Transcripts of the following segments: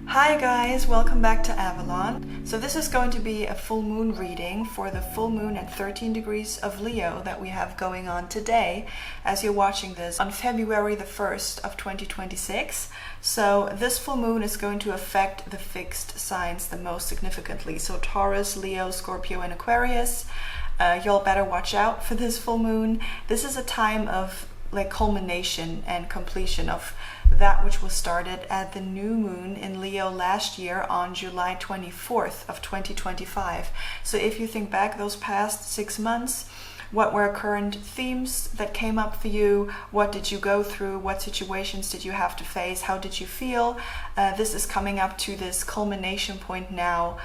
Hi guys, welcome back to Avalon. So this is going to be a full moon reading for the full moon at 13 degrees of Leo that we have going on today as you're watching this on February the 1st of 2026. So this full moon is going to affect the fixed signs the most significantly. So Taurus, Leo, Scorpio and Aquarius. You'll better watch out for this full moon. This is a time of culmination and completion of that which was started at the new moon in Leo last year on July 24th of 2025. So if you think back those past 6 months, what were current themes that came up for you? What did you go through? What situations did you have to face? How did you feel? This is coming up to this culmination point now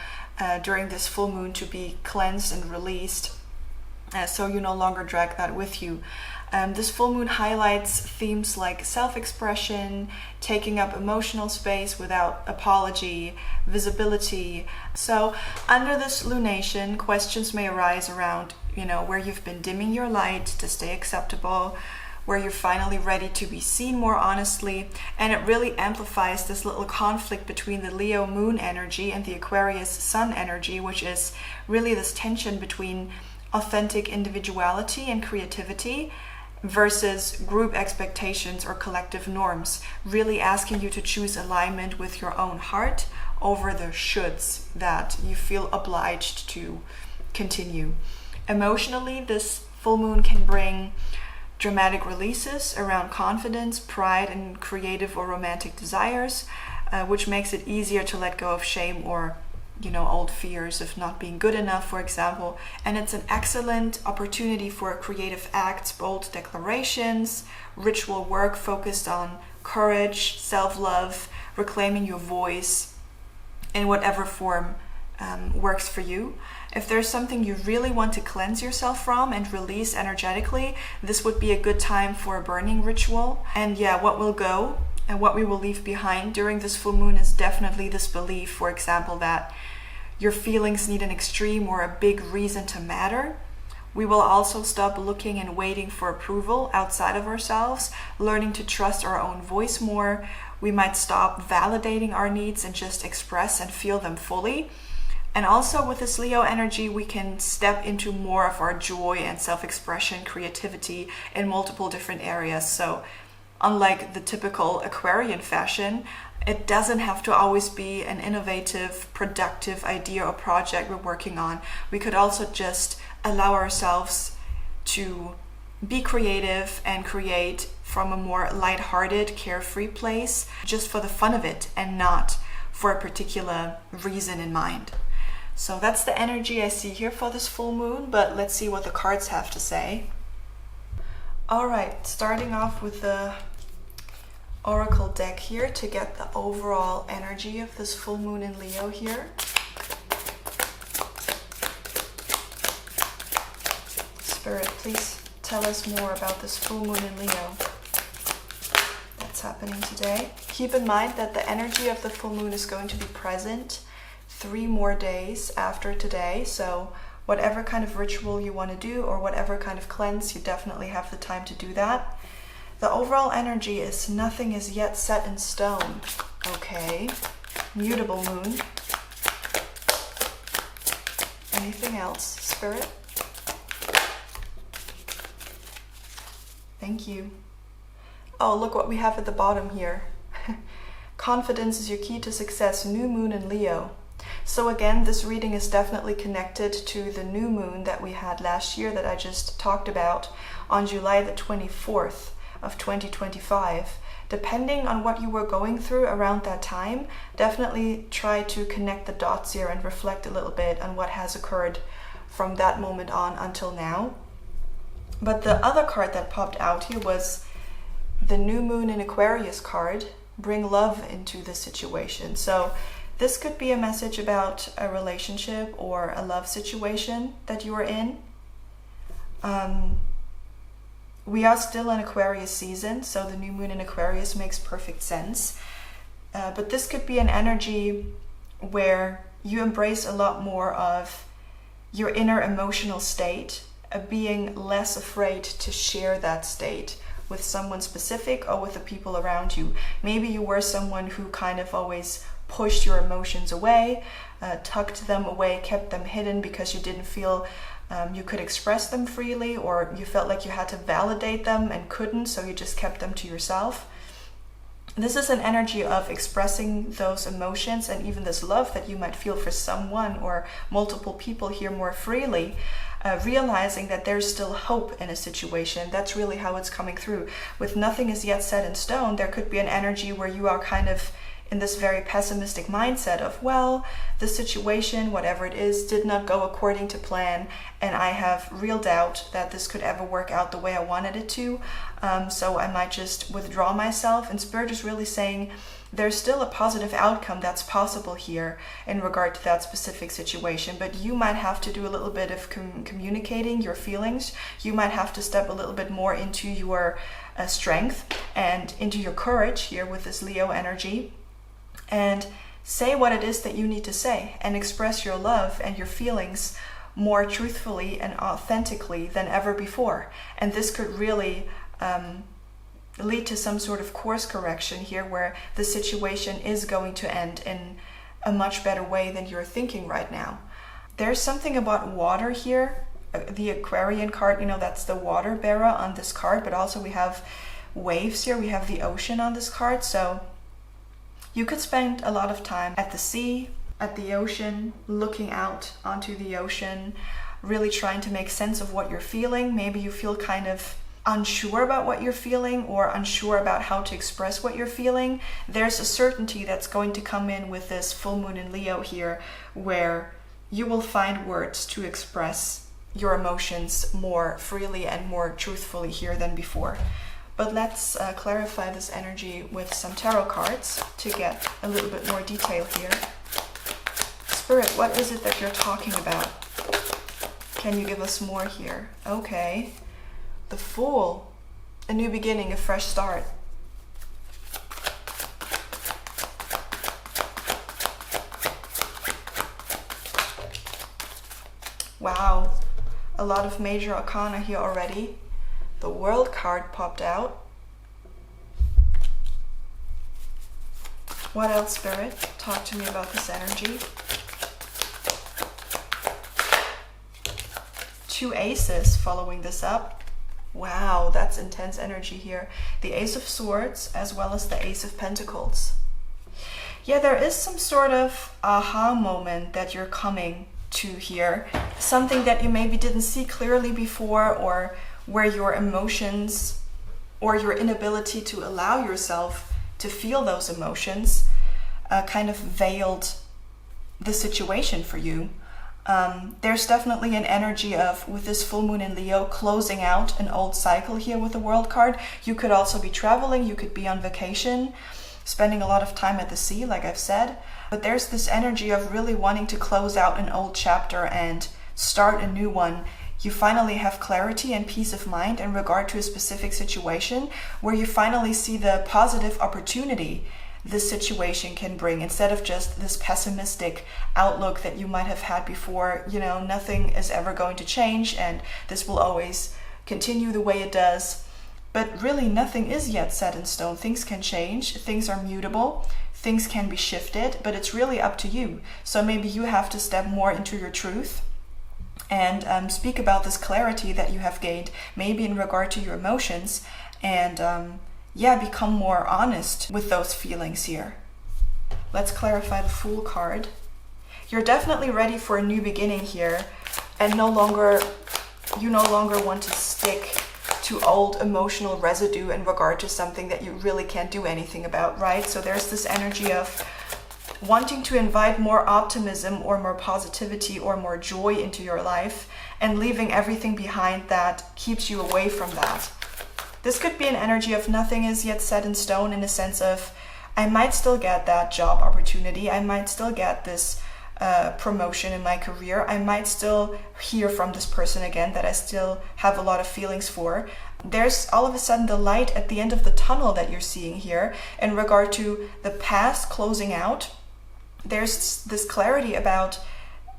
during this full moon to be cleansed and released, so you no longer drag that with you. This full moon highlights themes like self-expression, taking up emotional space without apology, visibility. So under this lunation, questions may arise around, where you've been dimming your light to stay acceptable, where you're finally ready to be seen more honestly. And it really amplifies this little conflict between the Leo moon energy and the Aquarius sun energy, which is really this tension between authentic individuality and creativity versus group expectations or collective norms, really asking you to choose alignment with your own heart over the shoulds that you feel obliged to continue. Emotionally, this full moon can bring dramatic releases around confidence, pride, and creative or romantic desires, which makes it easier to let go of shame or old fears of not being good enough, for example. And it's an excellent opportunity for creative acts, bold declarations, ritual work focused on courage, self-love, reclaiming your voice in whatever form works for you. If there's something you really want to cleanse yourself from and release energetically, this would be a good time for a burning ritual. And what will go and what we will leave behind during this full moon is definitely this belief, for example, that your feelings need an extreme or a big reason to matter. We will also stop looking and waiting for approval outside of ourselves, learning to trust our own voice more. We might stop validating our needs and just express and feel them fully. And also with this Leo energy, we can step into more of our joy and self-expression, creativity in multiple different areas. So unlike the typical Aquarian fashion, it doesn't have to always be an innovative, productive idea or project we're working on. We could also just allow ourselves to be creative and create from a more lighthearted, carefree place, just for the fun of it and not for a particular reason in mind. So that's the energy I see here for this full moon, but let's see what the cards have to say. All right, starting off with the Oracle deck here to get the overall energy of this full moon in Leo here. Spirit, please tell us more about this full moon in Leo that's happening today. Keep in mind that the energy of the full moon is going to be present 3 more days after today. So whatever kind of ritual you want to do or whatever kind of cleanse, you definitely have the time to do that. The overall energy is nothing is yet set in stone. Okay. Mutable moon. Anything else, Spirit? Thank you. Oh, look what we have at the bottom here. Confidence is your key to success. New moon in Leo. So again, this reading is definitely connected to the new moon that we had last year that I just talked about on July the 24th of 2025. Depending on what you were going through around that time, definitely try to connect the dots here and reflect a little bit on what has occurred from that moment on until now. But the other card that popped out here was the new moon in Aquarius card. Bring love into the situation. So this could be a message about a relationship or a love situation that you are in. We are still in Aquarius season, so the new moon in Aquarius makes perfect sense. But this could be an energy where you embrace a lot more of your inner emotional state, being less afraid to share that state with someone specific or with the people around you. Maybe you were someone who kind of always pushed your emotions away, tucked them away, kept them hidden because you didn't feel you could express them freely, or you felt like you had to validate them and couldn't, so you just kept them to yourself. This is an energy of expressing those emotions and even this love that you might feel for someone or multiple people here more freely, realizing that there's still hope in a situation. That's really how it's coming through. With nothing is yet set in stone, there could be an energy where you are kind of in this very pessimistic mindset of, well, the situation, whatever it is, did not go according to plan, and I have real doubt that this could ever work out the way I wanted it to, so I might just withdraw myself. And Spirit is really saying there's still a positive outcome that's possible here in regard to that specific situation, but you might have to do a little bit of communicating your feelings. You might have to step a little bit more into your strength and into your courage here with this Leo energy, and say what it is that you need to say and express your love and your feelings more truthfully and authentically than ever before. And this could really lead to some sort of course correction here, where the situation is going to end in a much better way than you're thinking right now. There's something about water here. The Aquarian card, that's the water bearer on this card, but also we have waves here. We have the ocean on this card. So you could spend a lot of time at the sea, at the ocean, looking out onto the ocean, really trying to make sense of what you're feeling. Maybe you feel kind of unsure about what you're feeling, or unsure about how to express what you're feeling. There's a certainty that's going to come in with this full moon in Leo here, where you will find words to express your emotions more freely and more truthfully here than before. But let's clarify this energy with some tarot cards to get a little bit more detail here. Spirit, what is it that you're talking about? Can you give us more here? Okay. The Fool. A new beginning, a fresh start. Wow. A lot of major arcana here already. The World card popped out. What else, Spirit? Talk to me about this energy. 2 aces following this up. Wow, that's intense energy here. The Ace of Swords as well as the Ace of Pentacles. Yeah, there is some sort of aha moment that you're coming to here. Something that you maybe didn't see clearly before, or where your emotions or your inability to allow yourself to feel those emotions kind of veiled the situation for you. There's definitely an energy of, with this full moon in Leo, closing out an old cycle here with the World card. You could also be traveling, you could be on vacation, spending a lot of time at the sea, like I've said. But there's this energy of really wanting to close out an old chapter and start a new one. You finally have clarity and peace of mind in regard to a specific situation, where you finally see the positive opportunity this situation can bring, instead of just this pessimistic outlook that you might have had before. Nothing is ever going to change and this will always continue the way it does. But really, nothing is yet set in stone. Things can change, things are mutable, things can be shifted, but it's really up to you. So maybe you have to step more into your truth and speak about this clarity that you have gained, maybe in regard to your emotions, and become more honest with those feelings here. Let's clarify the Fool card. You're definitely ready for a new beginning here, and you no longer want to stick to old emotional residue in regard to something that you really can't do anything about, right? So there's this energy of wanting to invite more optimism or more positivity or more joy into your life, and leaving everything behind that keeps you away from that. This could be an energy of nothing is yet set in stone, in a sense of, I might still get that job opportunity, I might still get this promotion in my career, I might still hear from this person again that I still have a lot of feelings for. There's all of a sudden the light at the end of the tunnel that you're seeing here in regard to the past closing out. There's this clarity about,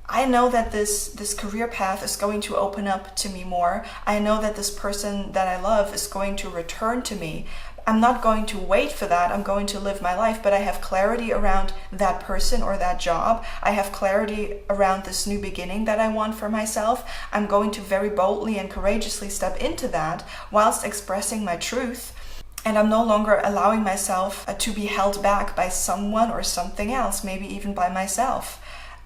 I know that this career path is going to open up to me more. I know that this person that I love is going to return to me. I'm not going to wait for that. I'm going to live my life, but I have clarity around that person or that job. I have clarity around this new beginning that I want for myself. I'm going to very boldly and courageously step into that whilst expressing my truth. And I'm no longer allowing myself to be held back by someone or something else, maybe even by myself.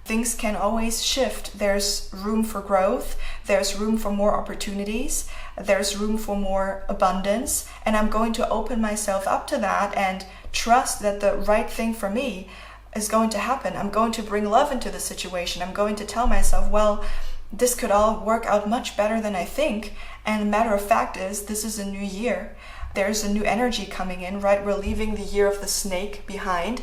Things can always shift. There's room for growth. There's room for more opportunities. There's room for more abundance. And I'm going to open myself up to that and trust that the right thing for me is going to happen. I'm going to bring love into the situation. I'm going to tell myself, well, this could all work out much better than I think. And the matter of fact is, this is a new year. There's a new energy coming in, right? We're leaving the year of the snake behind.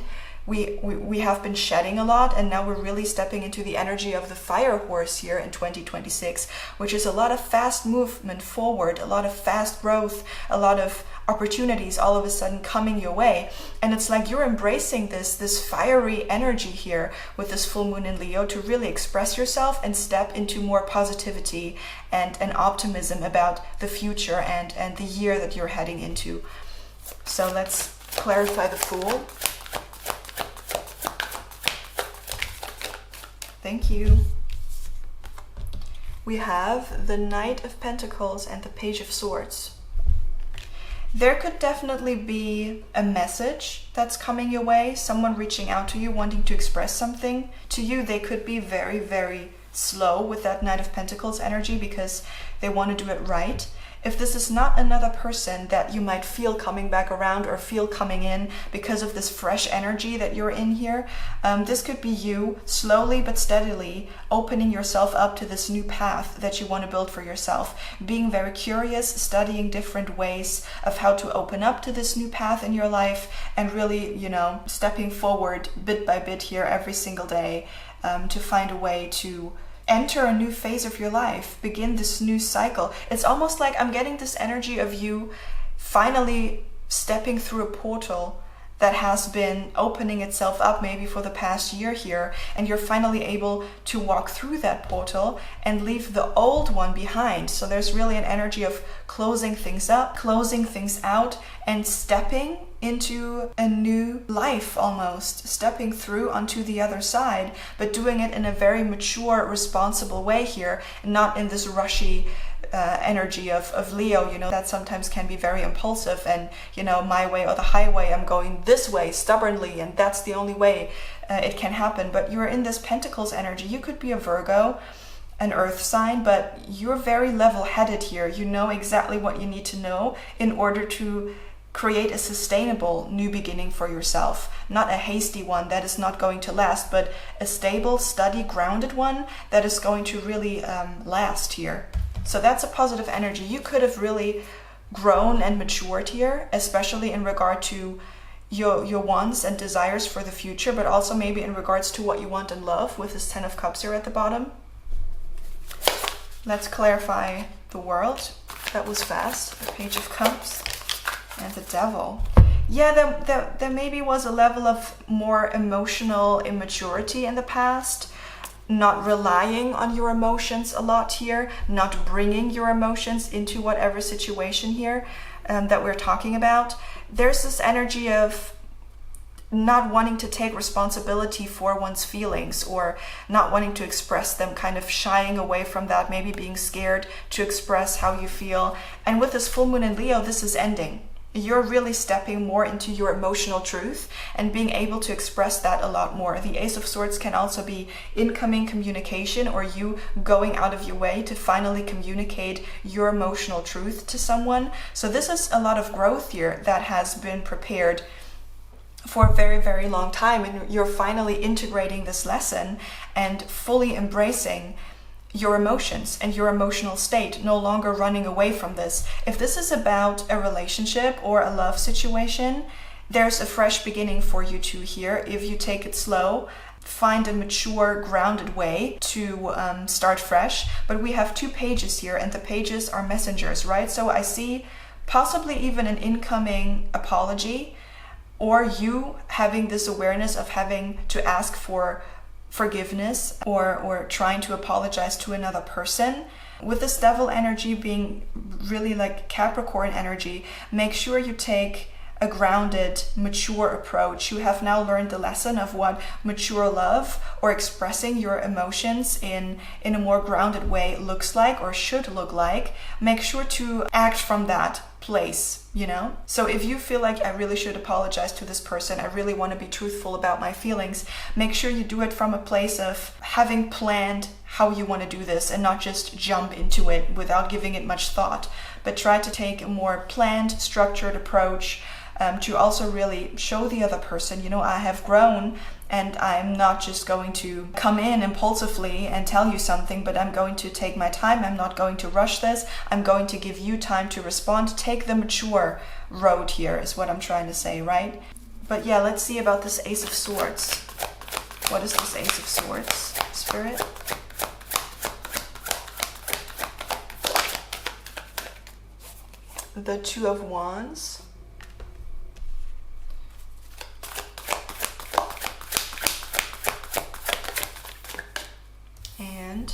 We have been shedding a lot, and now we're really stepping into the energy of the fire horse here in 2026, which is a lot of fast movement forward, a lot of fast growth, a lot of opportunities all of a sudden coming your way. And it's like you're embracing this fiery energy here with this full moon in Leo to really express yourself and step into more positivity and optimism about the future and the year that you're heading into. So let's clarify the Fool. Thank you. We have the Knight of Pentacles and the Page of Swords. There could definitely be a message that's coming your way, someone reaching out to you, wanting to express something to you. They could be very, very slow with that Knight of Pentacles energy because they want to do it right. If this is not another person that you might feel coming back around or feel coming in because of this fresh energy that you're in here, this could be you slowly but steadily opening yourself up to this new path that you want to build for yourself, being very curious, studying different ways of how to open up to this new path in your life, and really, stepping forward bit by bit here every single day to find a way to enter a new phase of your life, begin this new cycle. It's almost like I'm getting this energy of you finally stepping through a portal that has been opening itself up maybe for the past year here, and you're finally able to walk through that portal and leave the old one behind. So there's really an energy of closing things up, closing things out, and stepping into a new life, almost stepping through onto the other side, but doing it in a very mature, responsible way here, not in this rushy energy of Leo, that sometimes can be very impulsive and, my way or the highway, I'm going this way stubbornly, and that's the only way it can happen. But you're in this Pentacles energy. You could be a Virgo, an earth sign, but you're very level-headed here. You know exactly what you need to know in order to create a sustainable new beginning for yourself. Not a hasty one that is not going to last, but a stable, steady, grounded one that is going to really last here. So that's a positive energy. You could have really grown and matured here, especially in regard to your wants and desires for the future, but also maybe in regards to what you want in love with this 10 of Cups here at the bottom. Let's clarify the World. That was fast. The Page of Cups and the Devil. Yeah, there maybe was a level of more emotional immaturity in the past. Not relying on your emotions a lot here, not bringing your emotions into whatever situation here that we're talking about. There's this energy of not wanting to take responsibility for one's feelings or not wanting to express them, kind of shying away from that, maybe being scared to express how you feel. And with this full moon in Leo, this is ending. You're really stepping more into your emotional truth and being able to express that a lot more. The Ace of Swords can also be incoming communication, or you going out of your way to finally communicate your emotional truth to someone. So this is a lot of growth here that has been prepared for a very, very long time, and you're finally integrating this lesson and fully embracing your emotions and your emotional state, no longer running away from this. If this is about a relationship or a love situation, there's a fresh beginning for you two here. If you take it slow, find a mature, grounded way to start fresh. But we have two pages here, and the pages are messengers, right? So I see possibly even an incoming apology, or you having this awareness of having to ask for forgiveness or trying to apologize to another person. With this Devil energy being really like Capricorn energy, make sure you take a grounded, mature approach. You have now learned the lesson of what mature love or expressing your emotions in a more grounded way looks like or should look like. Make sure to act from that place, you know? So if you feel like I really should apologize to this person, I really want to be truthful about my feelings, make sure you do it from a place of having planned how you want to do this and not just jump into it without giving it much thought, but try to take a more planned, structured approach to also really show the other person, you know, I have grown and I'm not just going to come in impulsively and tell you something, but I'm going to take my time. I'm not going to rush this. I'm going to give you time to respond. Take the mature road here is what I'm trying to say, right? But yeah, let's see about this Ace of Swords. What is this Ace of Swords, Spirit? The Two of Wands. And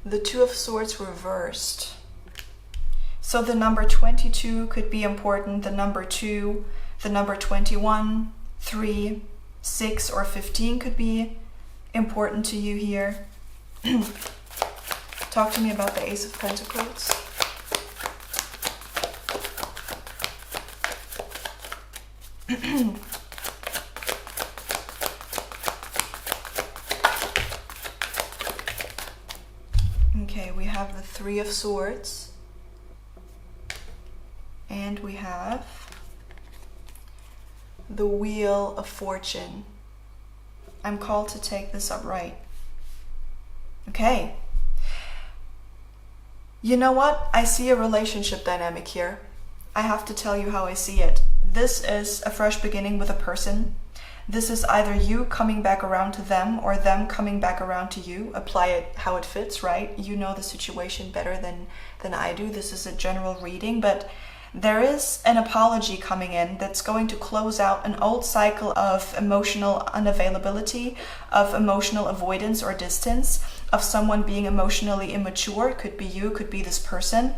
the Two of Swords reversed. So the number 22 could be important, the number 2, the number 21, 3, 6, or 15 could be important to you here. Talk to me about the Ace of Pentacles. Okay, we have the Three of Swords, and we have the Wheel of Fortune. I'm called to take this upright. Okay. You know what? I see a relationship dynamic here. I have to tell you how I see it. This is a fresh beginning with a person. This is either you coming back around to them or them coming back around to you. Apply it how it fits, right? You know the situation better than I do. This is a general reading, but there is an apology coming in that's going to close out an old cycle of emotional unavailability, of emotional avoidance or distance, of someone being emotionally immature. It could be you, could be this person.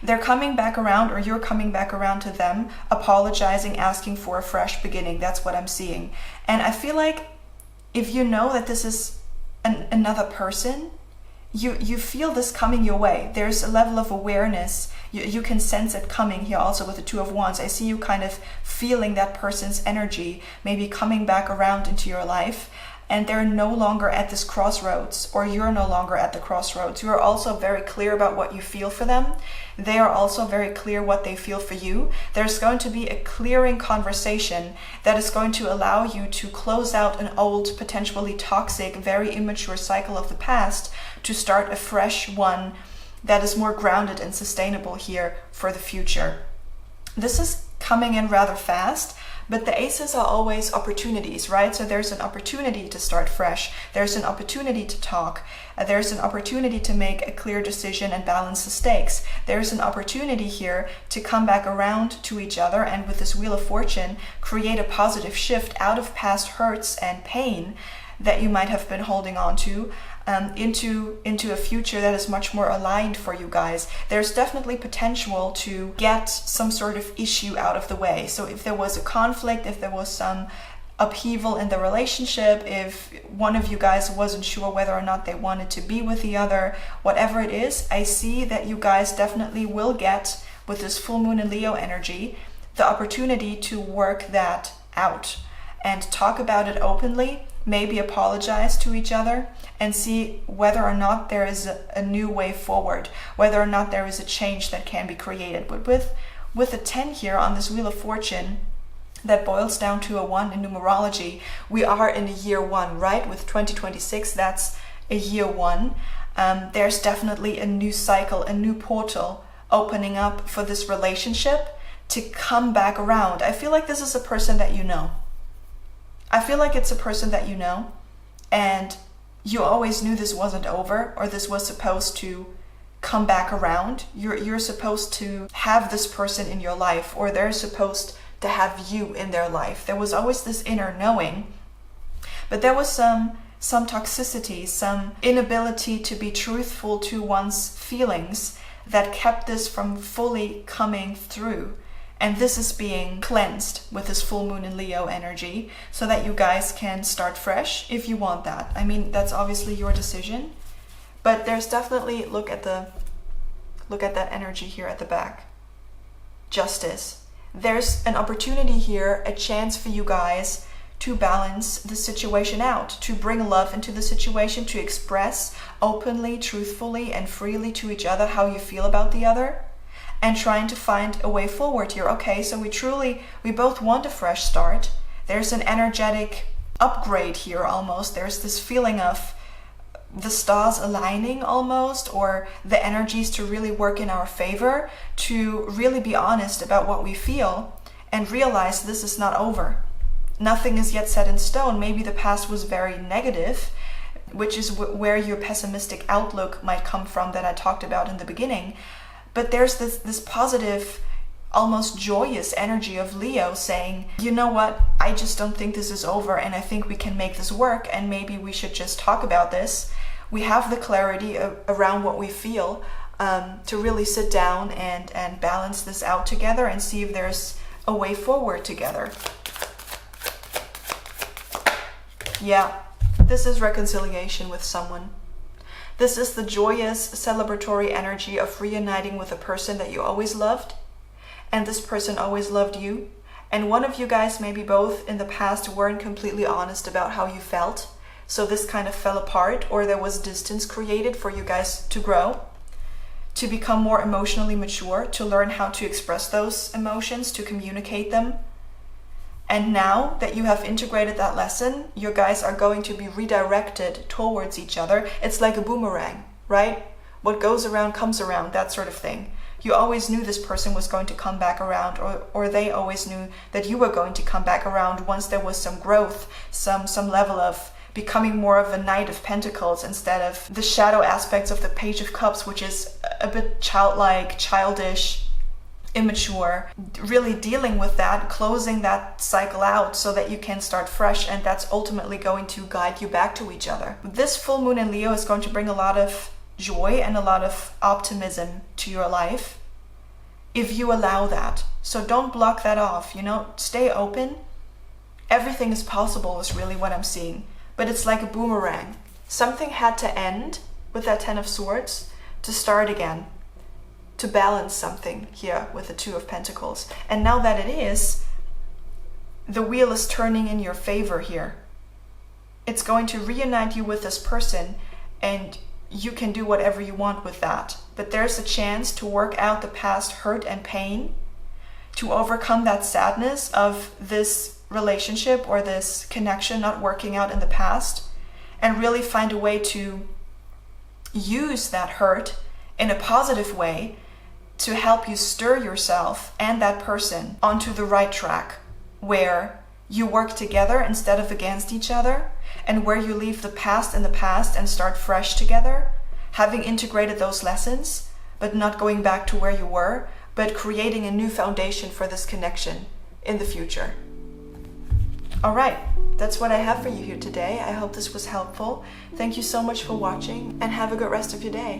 They're coming back around, or you're coming back around to them, apologizing, asking for a fresh beginning. That's what I'm seeing. And I feel like if you know that this is another person, you feel this coming your way. There's a level of awareness. You can sense it coming here also with the Two of Wands. I see you kind of feeling that person's energy maybe coming back around into your life. And they're no longer at this crossroads, or you're no longer at the crossroads. You are also very clear about what you feel for them. They are also very clear what they feel for you. There's going to be a clearing conversation that is going to allow you to close out an old, potentially toxic, very immature cycle of the past to start a fresh one that is more grounded and sustainable here for the future. This is coming in rather fast. But the aces are always opportunities, right? So there's an opportunity to start fresh. There's an opportunity to talk. There's an opportunity to make a clear decision and balance the stakes. There's an opportunity here to come back around to each other and with this Wheel of Fortune, create a positive shift out of past hurts and pain that you might have been holding on to, into a future that is much more aligned for you guys. There's definitely potential to get some sort of issue out of the way. So if there was a conflict, if there was some upheaval in the relationship, if one of you guys wasn't sure whether or not they wanted to be with the other, whatever it is, I see that you guys definitely will get, with this full moon in Leo energy, the opportunity to work that out and talk about it openly, maybe apologize to each other, and see whether or not there is a new way forward, whether or not there is a change that can be created. But with a 10 here on this Wheel of Fortune, that boils down to a 1 in numerology. We are in a year 1, right? With 2026, that's a year 1. There's definitely a new cycle, a new portal opening up for this relationship to come back around. I feel like this is a person that you know. I feel like it's a person that you know, and you always knew this wasn't over, or this was supposed to come back around. You're supposed to have this person in your life, or they're supposed to have you in their life. There was always this inner knowing, but there was some some toxicity, some inability to be truthful to one's feelings that kept this from fully coming through. And this is being cleansed with this full moon in Leo energy so that you guys can start fresh if you want that. I mean, that's obviously your decision, but there's definitely, look at that energy here at the back. Justice. There's an opportunity here, a chance for you guys to balance the situation out, to bring love into the situation, to express openly, truthfully, and freely to each other how you feel about the other, and trying to find a way forward here. Okay, so we both want a fresh start. There's an energetic upgrade here almost. There's this feeling of the stars aligning almost, or the energies to really work in our favor, to really be honest about what we feel and realize this is not over. Nothing is yet set in stone. Maybe the past was very negative, which is where your pessimistic outlook might come from that I talked about in the beginning. But there's this positive, almost joyous energy of Leo saying, you know what, I just don't think this is over, and I think we can make this work, and maybe we should just talk about this. We have the clarity around what we feel to really sit down and balance this out together and see if there's a way forward together. Yeah, this is reconciliation with someone. This is the joyous, celebratory energy of reuniting with a person that you always loved, and this person always loved you. And one of you guys, maybe both, in the past weren't completely honest about how you felt. So this kind of fell apart, or there was distance created for you guys to grow, to become more emotionally mature, to learn how to express those emotions, to communicate them. And now that you have integrated that lesson, you guys are going to be redirected towards each other. It's like a boomerang, right? What goes around comes around, that sort of thing. You always knew this person was going to come back around, or they always knew that you were going to come back around once there was some growth, some level of becoming more of a Knight of Pentacles instead of the shadow aspects of the Page of Cups, which is a bit childlike, childish, immature. Really dealing with that, closing that cycle out so that you can start fresh, and that's ultimately going to guide you back to each other. This full moon in Leo is going to bring a lot of joy and a lot of optimism to your life if you allow that. So don't block that off, stay open. Everything is possible is really what I'm seeing, but it's like a boomerang. Something had to end with that Ten of Swords to start again, to balance something here with the Two of Pentacles. And now that it is, the wheel is turning in your favor here. It's going to reunite you with this person, and you can do whatever you want with that. But there's a chance to work out the past hurt and pain, to overcome that sadness of this relationship or this connection not working out in the past, and really find a way to use that hurt in a positive way to help you stir yourself and that person onto the right track, where you work together instead of against each other, and where you leave the past in the past and start fresh together, having integrated those lessons, but not going back to where you were, but creating a new foundation for this connection in the future. All right, that's what I have for you here today. I hope this was helpful. Thank you so much for watching, and have a good rest of your day.